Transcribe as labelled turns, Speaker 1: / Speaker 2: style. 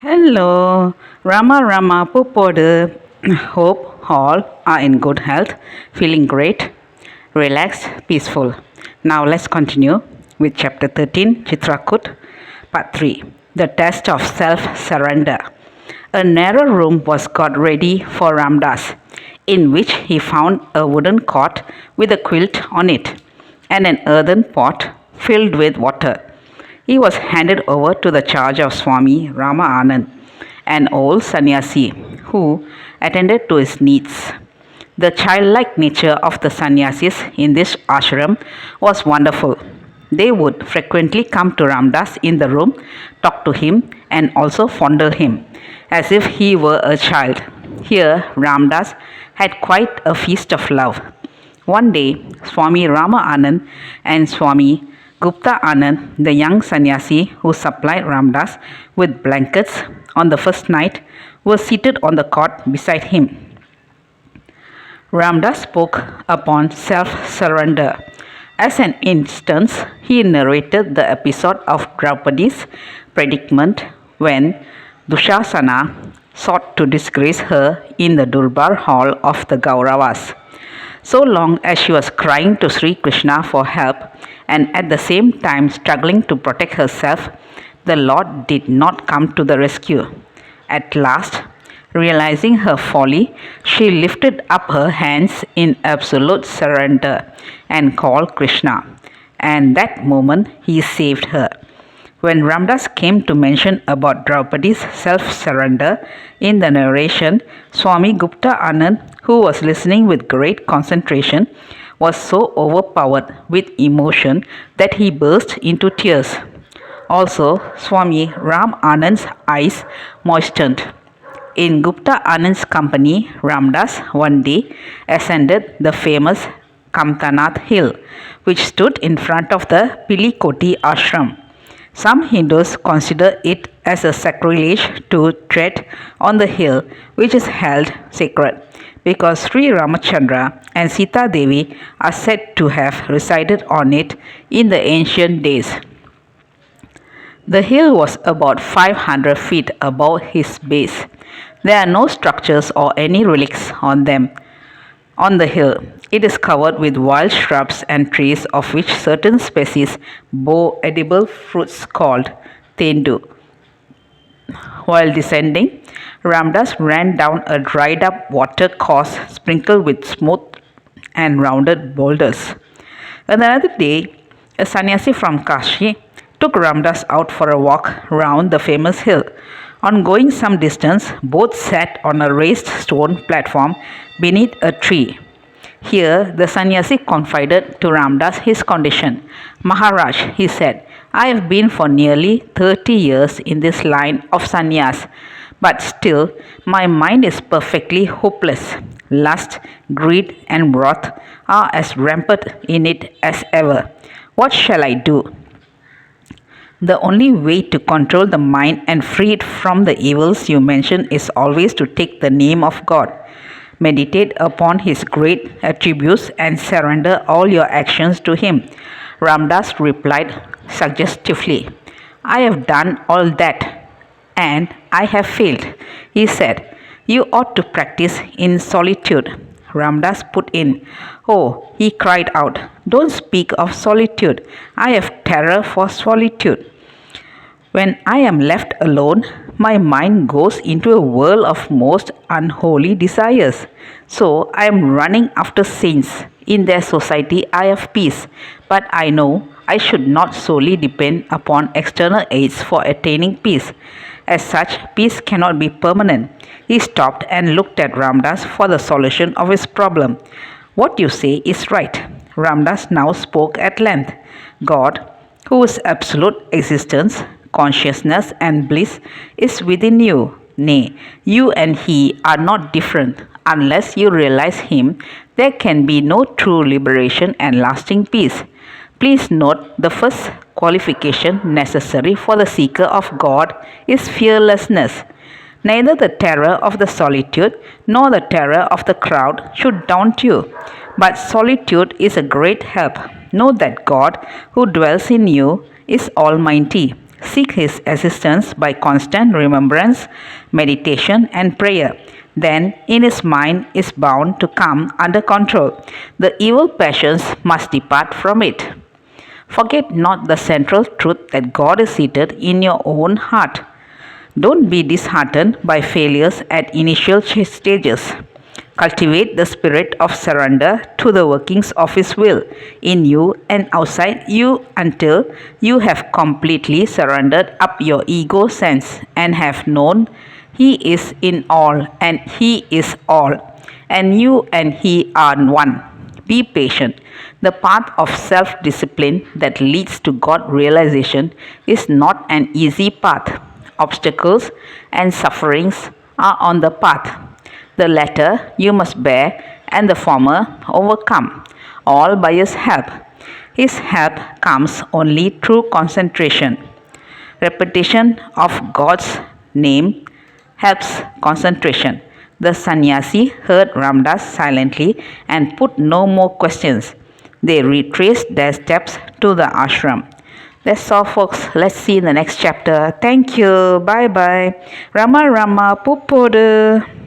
Speaker 1: Hello, Rama Pupodu. Hope all are in good health, feeling great, relaxed, peaceful. Now let's continue with chapter 13, Chitrakut, part 3, the test of self surrender. A narrow room was got ready for Ramdas, in which he found a wooden cot with a quilt on it and an earthen pot filled with water. He was handed over to the charge of Swami Rama Anand, an old sannyasi who attended to his needs. The childlike nature of the sannyasis in this ashram was wonderful. They would frequently come to Ramdas in the room, talk to him, and also fondle him, as if he were a child. Here, Ramdas had quite a feast of love. One day, Swami Rama Anand and Swami Gupta Anand, the young sannyasi who supplied Ramdas with blankets on the first night, were seated on the cot beside him. Ramdas spoke upon self-surrender. As an instance, he narrated the episode of Draupadi's predicament when Dushasana sought to disgrace her in the Durbar hall of the Kauravas. So long as she was crying to Sri Krishna for help and at the same time struggling to protect herself, the Lord did not come to the rescue. At last, realizing her folly, she lifted up her hands in absolute surrender and called Krishna. And that moment he saved her. When Ramdas came to mention about Draupadi's self-surrender in the narration, Swami Gupta Anand, who was listening with great concentration, was so overpowered with emotion that he burst into tears. Also, Swami Ram Anand's eyes moistened. In Gupta Anand's company, Ramdas one day ascended the famous Kamtanath hill, which stood in front of the Pilikoti ashram. Some Hindus consider it as a sacrilege to tread on the hill, which is held sacred, because Sri Ramachandra and Sita Devi are said to have resided on it in the ancient days. The hill was about 500 feet above his base. There are no structures or any relics on them. On the hill, it is covered with wild shrubs and trees, of which certain species bear edible fruits called tendu. While descending, Ramdas ran down a dried up water course sprinkled with smooth and rounded boulders. Another day, a sannyasi from Kashi took Ramdas out for a walk round the famous hill. On going some distance, both sat on a raised stone platform beneath a tree. Here, the sannyasi confided to Ramdas his condition. Maharaj, he said, I have been for nearly 30 years in this line of sannyas, but still my mind is perfectly hopeless. Lust, greed, and wrath are as rampant in it as ever. What shall I do? The only way to control the mind and free it from the evils you mention is always to take the name of God. Meditate upon His great attributes and surrender all your actions to Him. Ramdas replied suggestively, I have done all that and I have failed. He said, You ought to practice in solitude. Ramdas put in, Oh, he cried out, Don't speak of solitude. I have terror for solitude. When I am left alone, my mind goes into a whirl of most unholy desires. So I am running after saints. In their society, I have peace. But I know I should not solely depend upon external aids for attaining peace. As such, peace cannot be permanent. He stopped and looked at Ramdas for the solution of his problem. What you say is right. Ramdas now spoke at length. God, who is absolute existence, consciousness, and bliss, is within you. Nay, you and He are not different. Unless you realize Him, there can be no true liberation and lasting peace. Please note the first qualification necessary for the seeker of God is fearlessness. Neither the terror of the solitude nor the terror of the crowd should daunt you. But solitude is a great help. Know that God, who dwells in you, is almighty. Seek his assistance by constant remembrance, meditation, and prayer. Then, in his mind is bound to come under control. The evil passions must depart from it. Forget not the central truth that God is seated in your own heart. Don't be disheartened by failures at initial stages. Cultivate the spirit of surrender to the workings of His will in you and outside you until you have completely surrendered up your ego sense and have known He is in all and He is all, and you and He are one. Be patient. The path of self discipline that leads to God realization is not an easy path. Obstacles and sufferings are on the path. The latter you must bear, and the former overcome, all by His help. His help comes only through concentration. Repetition of God's name helps concentration. The sannyasi heard Ramdas silently and put no more questions. They retraced their steps to the ashram. That's all, folks. Let's see in the next chapter. Thank you. Bye bye. Rama Rama Pupoda.